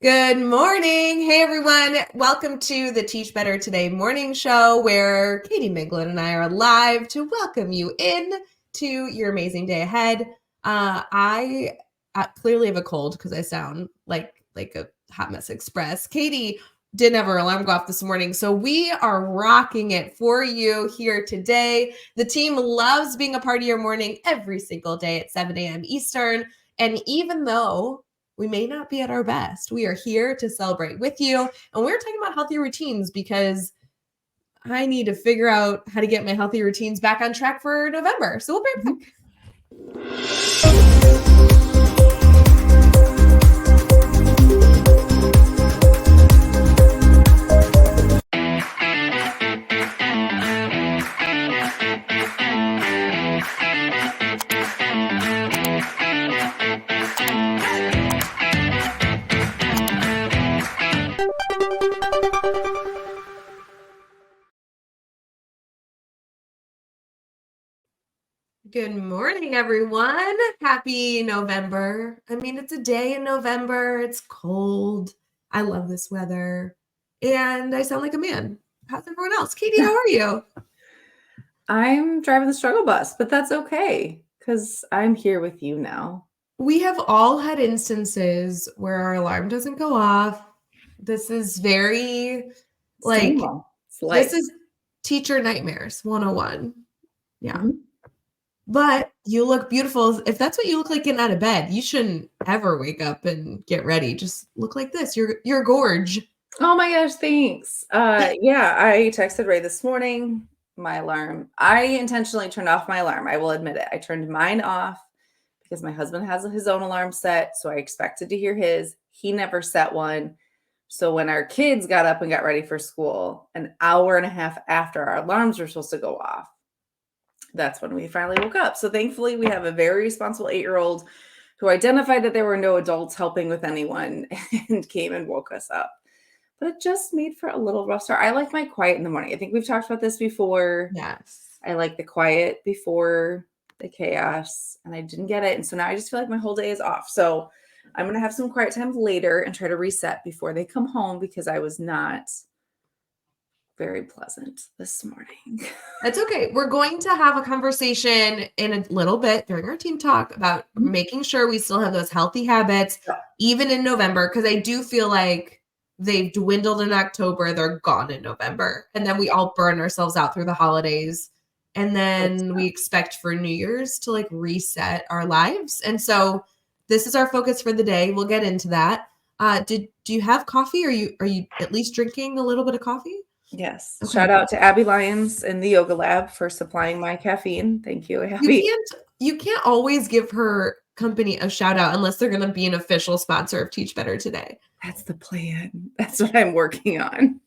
Good morning. Hey, everyone. Welcome to the Teach Better Today morning show where Katie, Miglin, and I are live to welcome you in to your amazing day ahead. I clearly have a cold because I sound like a hot mess express. Katie didn't have her alarm go off this morning, so we are rocking it for you here today. The team loves being a part of your morning every single day at 7 a.m. Eastern. And even though we may not be at our best, we are here to celebrate with you. And we're talking about healthy routines because I need to figure out how to get my healthy routines back on track for November. So we'll be right back. Good morning, everyone. Happy November. I mean, it's a day in November. It's cold. I love this weather. And I sound like a man. How's everyone else? Katie, how are you? I'm driving the struggle bus, but that's okay because I'm here with you now. We have all had instances where our alarm doesn't go off. This is very like, this is teacher nightmares 101. Yeah. Mm-hmm. But you look beautiful. If that's what you look like getting out of bed, you shouldn't ever wake up and get ready. Just look like this. You're gorge. Oh my gosh, thanks. Yeah, I texted Rae this morning, my alarm. I intentionally turned off my alarm. I will admit it. I turned mine off because my husband has his own alarm set, so I expected to hear his. He never set one. So when our kids got up and got ready for school, an hour and a half after our alarms were supposed to go off, that's when we finally woke up. So thankfully, we have a very responsible 8-year-old who identified that there were no adults helping with anyone and came and woke us up. But it just made for a little rough start. I like my quiet in the morning. I think we've talked about this before. Yes. I like the quiet before the chaos, and I didn't get it. And so now I just feel like my whole day is off. So I'm going to have some quiet time later and try to reset before they come home because I was not very pleasant this morning. That's okay. We're going to have a conversation in a little bit during our team talk about making sure we still have those healthy habits, even in November, because I do feel like they've dwindled in October. They're gone in November. And then we all burn ourselves out through the holidays. And then we expect for New Year's to like reset our lives. And so this is our focus for the day. We'll get into that. Do you have coffee? Are you at least drinking a little bit of coffee? Yes. Okay. Shout out to Abby Lyons in the yoga lab for supplying my caffeine. Thank you, Abby. You can't always give her company a shout out unless they're going to be an official sponsor of Teach Better Today. That's the plan. That's what I'm working on.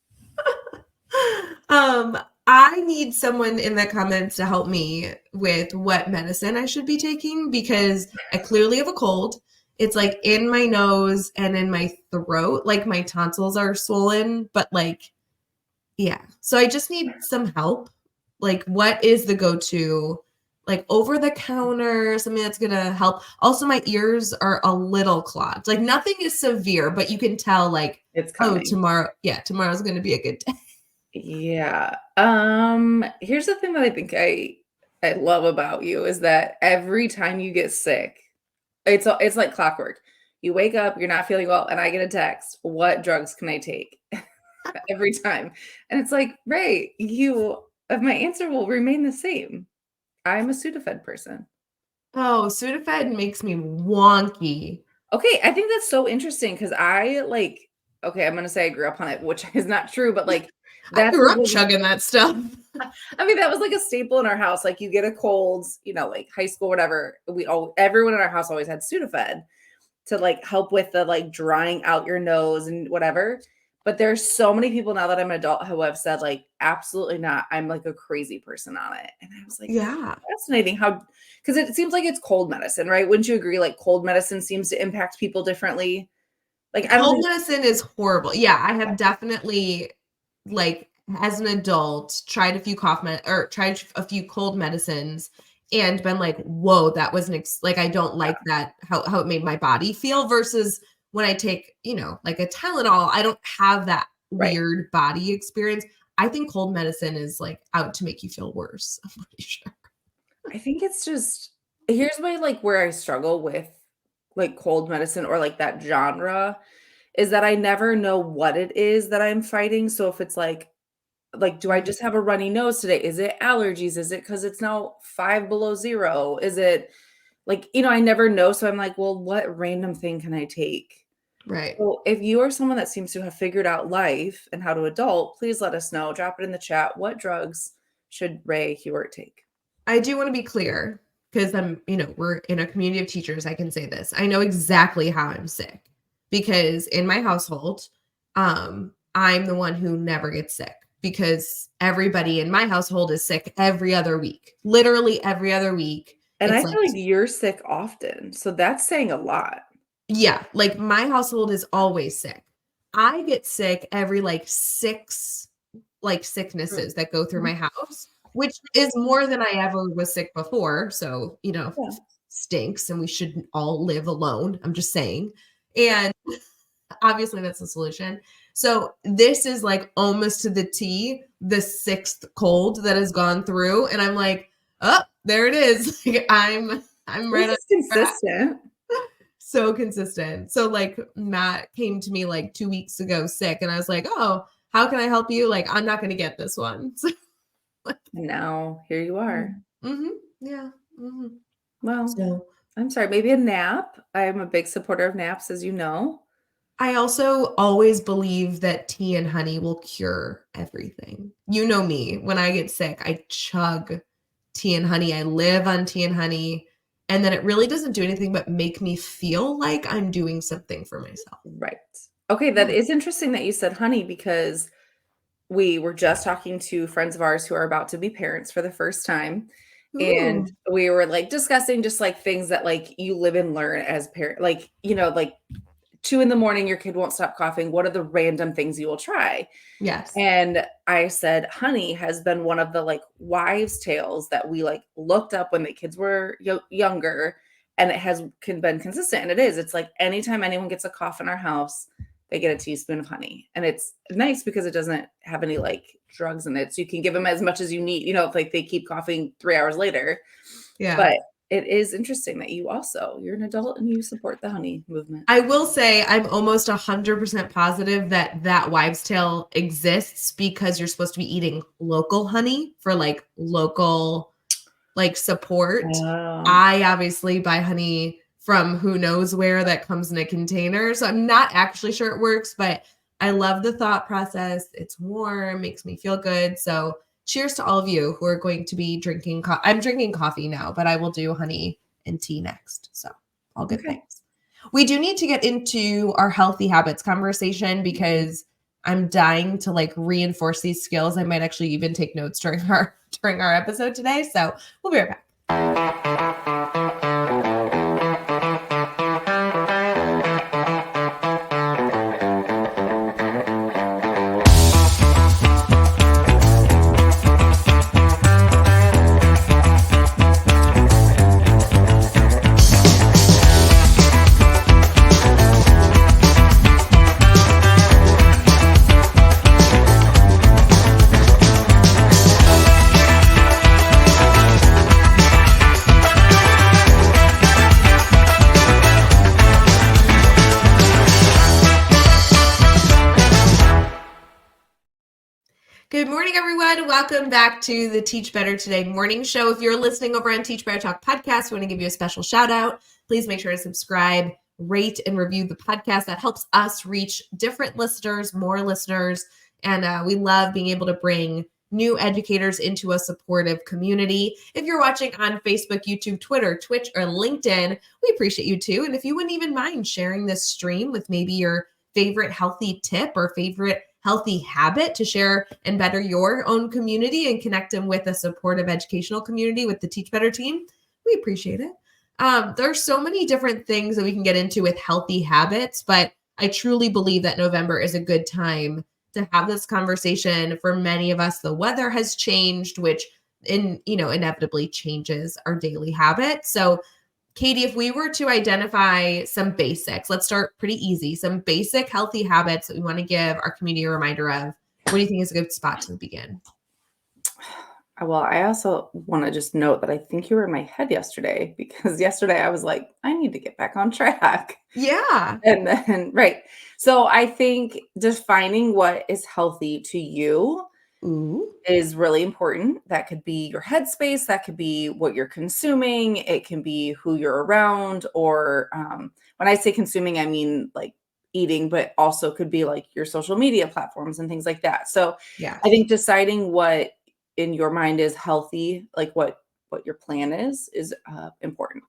I need someone in the comments to help me with what medicine I should be taking because I clearly have a cold. It's like in my nose and in my throat, like my tonsils are swollen, but like, yeah. So I just need some help. Like, what is the go-to, like over the counter, something that's going to help? Also, my ears are a little clogged. Like nothing is severe, but you can tell like, it's coming. Tomorrow's going to be a good day. Yeah. Here's the thing that I think I love about you is that every time you get sick, it's like clockwork. You wake up, you're not feeling well, and I get a text, what drugs can I take? Every time. And it's like, Rae, my answer will remain the same. I'm a Sudafed person. Oh, Sudafed makes me wonky. Okay, I think that's so interesting because I'm going to say I grew up on it, which is not true, but like I grew up chugging that stuff. I mean, that was like a staple in our house. Like you get a cold, like high school, whatever. Everyone in our house always had Sudafed to like help with the like drying out your nose and whatever. But there's so many people now that I'm an adult who have said like, absolutely not. I'm like a crazy person on it. And I was like, yeah, fascinating because it seems like it's cold medicine, right? Wouldn't you agree? Like cold medicine seems to impact people differently. Like cold medicine is horrible. Yeah, I have definitely like as an adult tried a few tried a few cold medicines and been like, whoa, that was like, I don't like that, how it made my body feel versus when I take, like a Tylenol, I don't have that Right. weird body experience. I think cold medicine is like out to make you feel worse. I'm pretty sure. I think it's just here's my like where I struggle with like cold medicine or like that genre is that I never know what it is that I'm fighting. So if it's like, do I just have a runny nose today? Is it allergies? Is it because it's now 5 below 0? Is it like, I never know. So I'm like, well, what random thing can I take? Right. So if you are someone that seems to have figured out life and how to adult, please let us know. Drop it in the chat. What drugs should Rae Hughart take? I do want to be clear because we're in a community of teachers. I can say this. I know exactly how I'm sick because in my household, I'm the one who never gets sick because everybody in my household is sick every other week, literally every other week. And It's I like, feel like you're sick often. So that's saying a lot. yeah, like my household is always sick. I get sick every like 6 sicknesses that go through Mhm. my house, which is more than I ever was sick before. So, Yeah. stinks and we shouldn't all live alone. I'm just saying. And obviously that's the solution. So this is like almost to the T, the sixth cold that has gone through. And I'm like, oh, there it is. Like, I'm This right on is track. consistent. So consistent. So like Matt came to me like 2 weeks ago sick and I was like, oh, how can I help you? Like, I'm not going to get this one. And now here you are. Mm-hmm. Yeah. Mm-hmm. Well, So I'm sorry, maybe a nap. I'm a big supporter of naps, as you know. I also always believe that tea and honey will cure everything. You know me, when I get sick, I chug tea and honey. I live on tea and honey. And then it really doesn't do anything but make me feel like I'm doing something for myself. Right. Okay, that is interesting that you said honey because we were just talking to friends of ours who are about to be parents for the first time. And Ooh. we were like discussing just like things that like you live and learn as parent, like, like 2 in the morning, your kid won't stop coughing. What are the random things you will try? Yes. And I said, honey has been one of the like wives' tales that we like looked up when the kids were younger, and it has been consistent. And it is. It's like anytime anyone gets a cough in our house, they get a teaspoon of honey, and it's nice because it doesn't have any like drugs in it, so you can give them as much as you need. If like they keep coughing 3 hours later, Yeah. but it is interesting that you're an adult and you support the honey movement. I will say I'm almost 100% positive that that wives' tale exists because you're supposed to be eating local honey for like local like support. Oh, I obviously buy honey from who knows where that comes in a container. So I'm not actually sure it works, but I love the thought process. It's warm, makes me feel good. So cheers to all of you who are going to be drinking I'm drinking coffee now, but I will do honey and tea next. So all good okay. things. We do need to get into our healthy habits conversation because I'm dying to like reinforce these skills. I might actually even take notes during our episode today. So we'll be right back. Good morning, everyone. Welcome back to the Teach Better Today morning show. If you're listening over on Teach Better Talk podcast, we want to give you a special shout out. Please make sure to subscribe, rate, and review the podcast. That helps us reach different listeners, more listeners. And we love being able to bring new educators into a supportive community. If you're watching on Facebook, YouTube, Twitter, Twitch, or LinkedIn, we appreciate you too. And if you wouldn't even mind sharing this stream with maybe your favorite healthy tip or favorite healthy habit to share and better your own community and connect them with a supportive educational community with the Teach Better team, we appreciate it. There's so many different things that we can get into with healthy habits, but I truly believe that November is a good time to have this conversation. For many of us, the weather has changed, which inevitably changes our daily habits. So Katie, if we were to identify some basics, let's start pretty easy, some basic healthy habits that we want to give our community a reminder of, what do you think is a good spot to begin? Well, I also want to just note that I think you were in my head yesterday because yesterday I was like, I need to get back on track. Yeah. And then, right. So I think defining what is healthy to you Ooh. is really important. That could be your headspace, that could be what you're consuming, it can be who you're around, or when I say consuming, I mean like eating, but also could be like your social media platforms and things like that. So I Yes. think deciding what in your mind is healthy, like what your plan is important.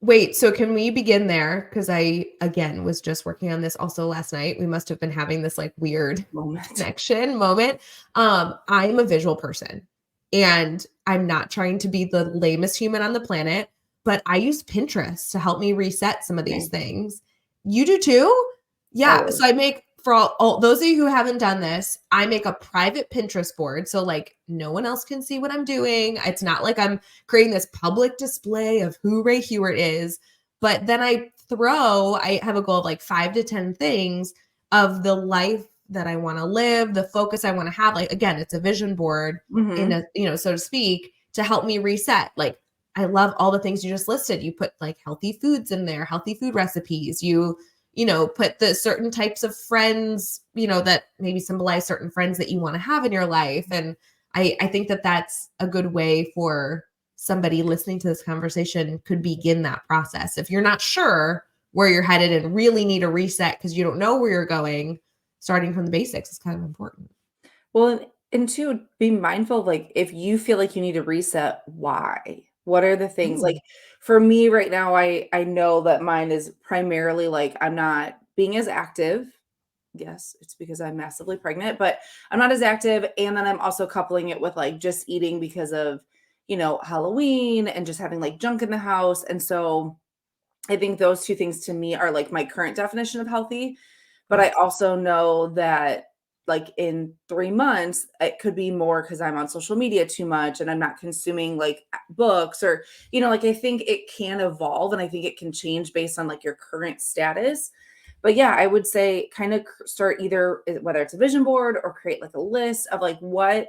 Wait, so can we begin there? Because I, again, was just working on this also last night. We must have been having this like weird Moment. connection moment. I'm a visual person and I'm not trying to be the lamest human on the planet, but I use Pinterest to help me reset some of these Okay. things. You do too? Yeah. Always. So I make for all those of you who haven't done this, I make a private Pinterest board. So like no one else can see what I'm doing. It's not like I'm creating this public display of who Rae Hughart is. But then I have a goal of like 5 to 10 things of the life that I want to live, the focus I want to have. Like, again, it's a vision board in Mhm. a, so to speak, to help me reset. Like, I love all the things you just listed. You put like healthy foods in there, healthy food recipes. Put the certain types of friends, that maybe symbolize certain friends that you want to have in your life. And I think that that's a good way for somebody listening to this conversation could begin that process. If you're not sure where you're headed and really need a reset because you don't know where you're going, starting from the basics is kind of important. Well, and two, be mindful of like if you feel like you need to reset, why? What are the things? Like Ooh. for me right now, I know that mine is primarily like I'm not being as active. Yes, it's because I'm massively pregnant, but I'm not as active. And then I'm also coupling it with like just eating because of, Halloween and just having like junk in the house. And so I think those two things to me are like my current definition of healthy. But I Yes. also know that like in 3 months, it could be more because I'm on social media too much and I'm not consuming like books or, like I think it can evolve and I think it can change based on like your current status. But yeah, I would say kind of start either whether it's a vision board or create like a list of like what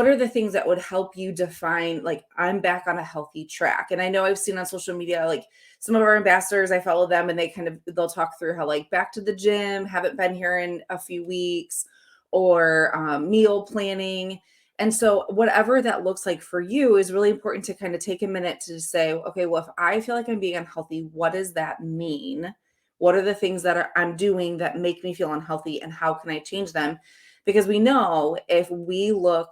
are the things that would help you define like I'm back on a healthy track. And I know I've seen on social media like some of our ambassadors, I follow them and they'll talk through how like back to the gym, haven't been here in a few weeks, or meal planning. And so whatever that looks like for you is really important to kind of take a minute to say, okay, well, if I feel like I'm being unhealthy, what does that mean? What are the things that I'm doing that make me feel unhealthy and how can I change them? Because we know if we look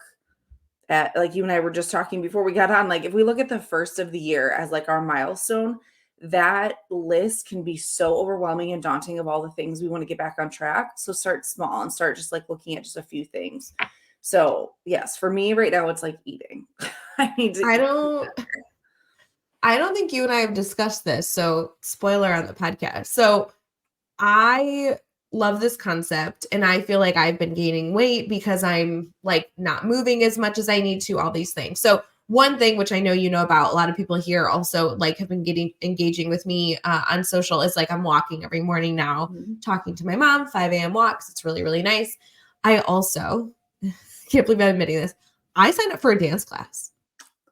at like you and I were just talking before we got on, like if we look at the first of the year as like our milestone, that list can be so overwhelming and daunting of all the things we want to get back on track. So start small and start just like looking at just a few things. So yes, for me right now, it's like eating. I need to I eat. don't I don't think you and I have discussed this. So, spoiler on the podcast. So, I love this concept and I feel like I've been gaining weight because I'm like not moving as much as I need to, all these things. So one thing which I know you know about, a lot of people here also like have been getting engaging with me on social is like I'm walking every morning now, Mhm. talking to my mom, 5 a.m. walks. It's really, really nice. I also can't believe I'm admitting this. I signed up for a dance class.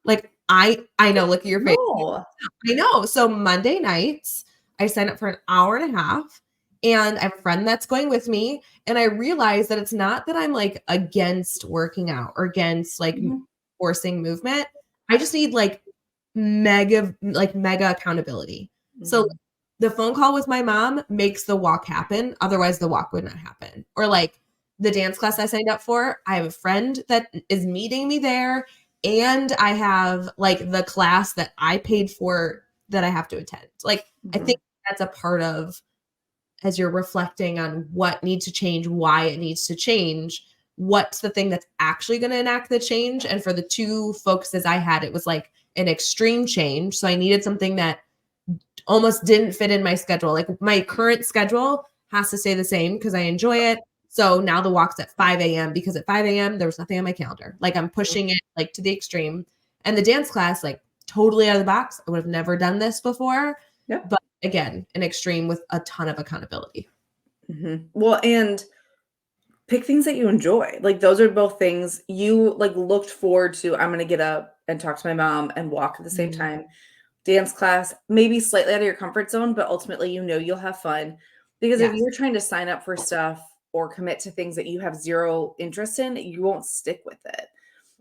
Like I know, look at your face. No. I know. So Monday nights, I sign up for an hour and a half, and I have a friend that's going with me. And I realize that it's not that I'm like against working out or against like Mhm. forcing movement. I just need mega accountability. So Mhm. the phone call with my mom makes the walk happen. Otherwise, the walk would not happen. Or like the dance class I signed up for, I have a friend that is meeting me there. And I have like the class that I paid for that I have to attend. Like, I Mhm. think that's a part of as you're reflecting on what needs to change, why it needs to change, what's the thing that's actually going to enact the change. And for the two focuses I had, it was like an extreme change. So I needed something that almost didn't fit in my schedule. Like my current schedule has to stay the same because I enjoy it. So now the walk's at 5 a.m. because at 5 a.m. there was nothing on my calendar. Like I'm pushing it like to the extreme. And the dance class, like totally out of the box. I would have never done this before. Yep. But again, an extreme with a ton of accountability. Well, and pick things that you enjoy. Like those are both things you like looked forward to. I'm going to get up and talk to my mom and walk at the same time. Dance class, maybe slightly out of your comfort zone, but ultimately, you'll have fun. Because if Yes. you're trying to sign up for stuff or commit to things that you have zero interest in, you won't stick with it.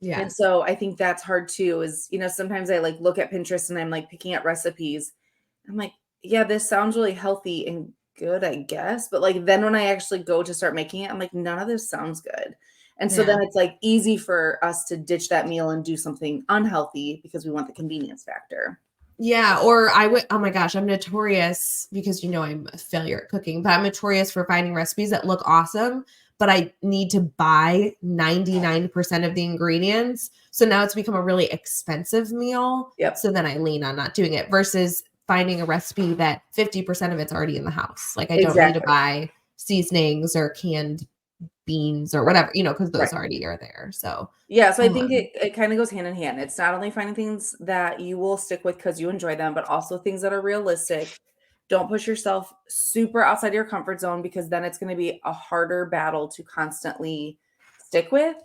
And Yes. so I think that's hard too, is, sometimes I like look at Pinterest and I'm like picking at recipes. I'm like, yeah, this sounds really healthy and good, I guess. But like then when I actually go to start making it, I'm like, none of this sounds good. And so then Yeah. it's like easy for us to ditch that meal and do something unhealthy because we want the convenience factor. Yeah. Or I would, oh my gosh, I'm notorious because I'm a failure at cooking, but I'm notorious for finding recipes that look awesome, but I need to buy 99% of the ingredients. So now it's become a really expensive meal. Yep. So then I lean on not doing it versus finding a recipe that 50% of it's already in the house. Like I don't need to buy seasonings or canned beans or whatever, because those already are there. So yeah, so I think it kind of goes hand in hand. It's not only finding things that you will stick with because you enjoy them, but also things that are realistic. Don't push yourself super outside your comfort zone because then it's going to be a harder battle to constantly stick with.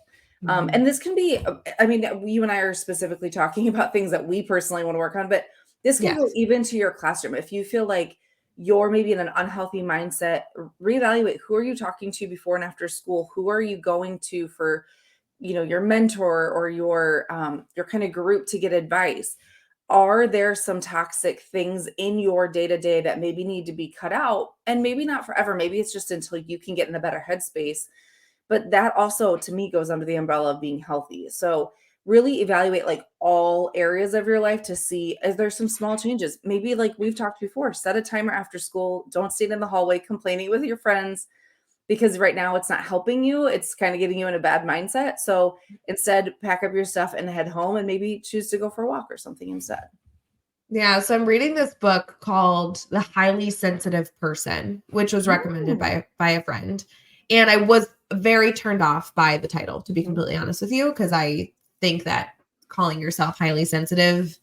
And this can be, I mean, you and I are specifically talking about things that we personally want to work on, but this can go even to your classroom. If you feel like you're maybe in an unhealthy mindset, reevaluate who are you talking to before and after school? Who are you going to for your mentor or your kind of group to get advice? Are there some toxic things in your day-to-day that maybe need to be cut out? And maybe not forever. Maybe it's just until you can get in a better headspace. But that also, to me, goes under the umbrella of being healthy. So really evaluate like all areas of your life to see if there's some small changes. Maybe like we've talked before, set a timer after school. Don't stand in the hallway complaining with your friends because right now it's not helping you. It's kind of getting you in a bad mindset. So instead, pack up your stuff and head home and maybe choose to go for a walk or something instead. Yeah, so I'm reading this book called The Highly Sensitive Person, which was recommended by a friend. And I was very turned off by the title, to be completely honest with you, because I think that calling yourself highly sensitive,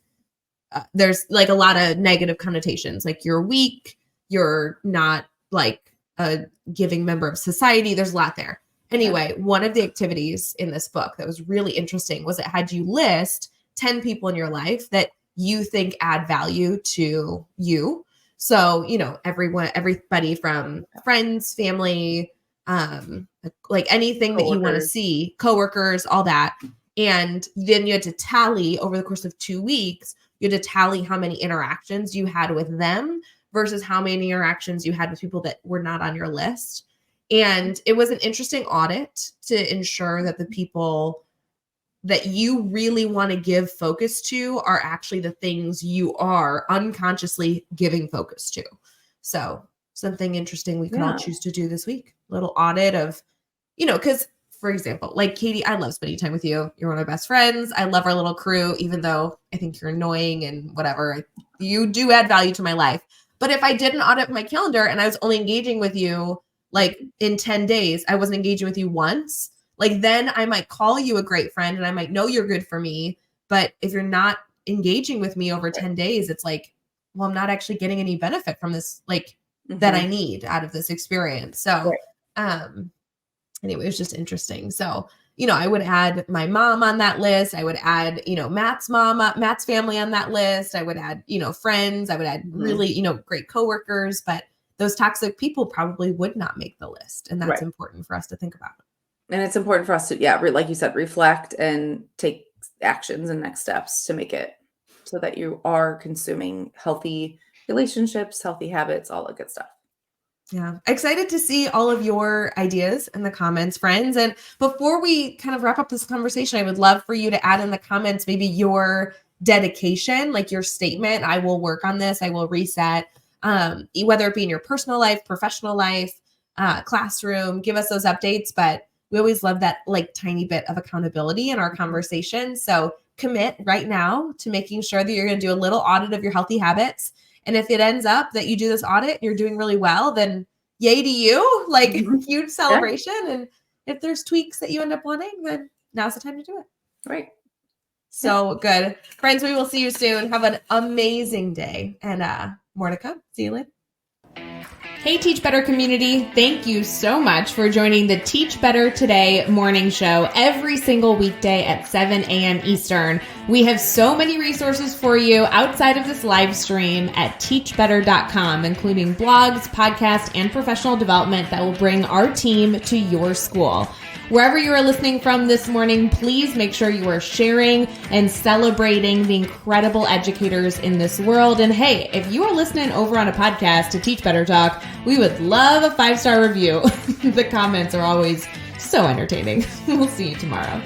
there's like a lot of negative connotations. Like you're weak, you're not like a giving member of society. There's a lot there. Anyway, one of the activities in this book that was really interesting was it had you list 10 people in your life that you think add value to you. So, everybody from friends, family, like anything that you want to see, coworkers, all that. And then you had to tally over the course of 2 weeks, you had to tally how many interactions you had with them versus how many interactions you had with people that were not on your list. And it was an interesting audit to ensure that the people that you really want to give focus to are actually the things you are unconsciously giving focus to. So something interesting we could all choose to do this week. Little audit of, because for example, like Katie, I love spending time with you. You're one of my best friends. I love our little crew, even though I think you're annoying and whatever. You do add value to my life. But if I didn't audit my calendar and I was only engaging with you like in 10 days, I wasn't engaging with you once, like then I might call you a great friend and I might know you're good for me. But if you're not engaging with me over 10 days, it's like, well, I'm not actually getting any benefit from this, like that I need out of this experience. So, anyway, it was just interesting. So, I would add my mom on that list. I would add, Matt's mom, Matt's family on that list. I would add, friends. I would add really, great coworkers, but those toxic people probably would not make the list. And that's important for us to think about. And it's important for us to, like you said, reflect and take actions and next steps to make it so that you are consuming healthy relationships, healthy habits, all that good stuff. Yeah. Excited to see all of your ideas in the comments, friends. And before we kind of wrap up this conversation, I would love for you to add in the comments, maybe your dedication, like your statement. I will work on this. I will reset, whether it be in your personal life, professional life, classroom, give us those updates. But we always love that like tiny bit of accountability in our conversation. So commit right now to making sure that you're going to do a little audit of your healthy habits. And if it ends up that you do this audit and you're doing really well, then yay to you, like huge celebration. And if there's tweaks that you end up wanting, then now's the time to do it. Right. So good. Friends, we will see you soon. Have an amazing day and more to come. See you later. Hey, Teach Better community. Thank you so much for joining the Teach Better Today morning show every single weekday at 7 a.m. Eastern. We have so many resources for you outside of this live stream at teachbetter.com, including blogs, podcasts, and professional development that will bring our team to your school. Wherever you are listening from this morning, please make sure you are sharing and celebrating the incredible educators in this world. And hey, if you are listening over on a podcast to Teach Better Talk, we would love a 5-star review. The comments are always so entertaining. We'll see you tomorrow.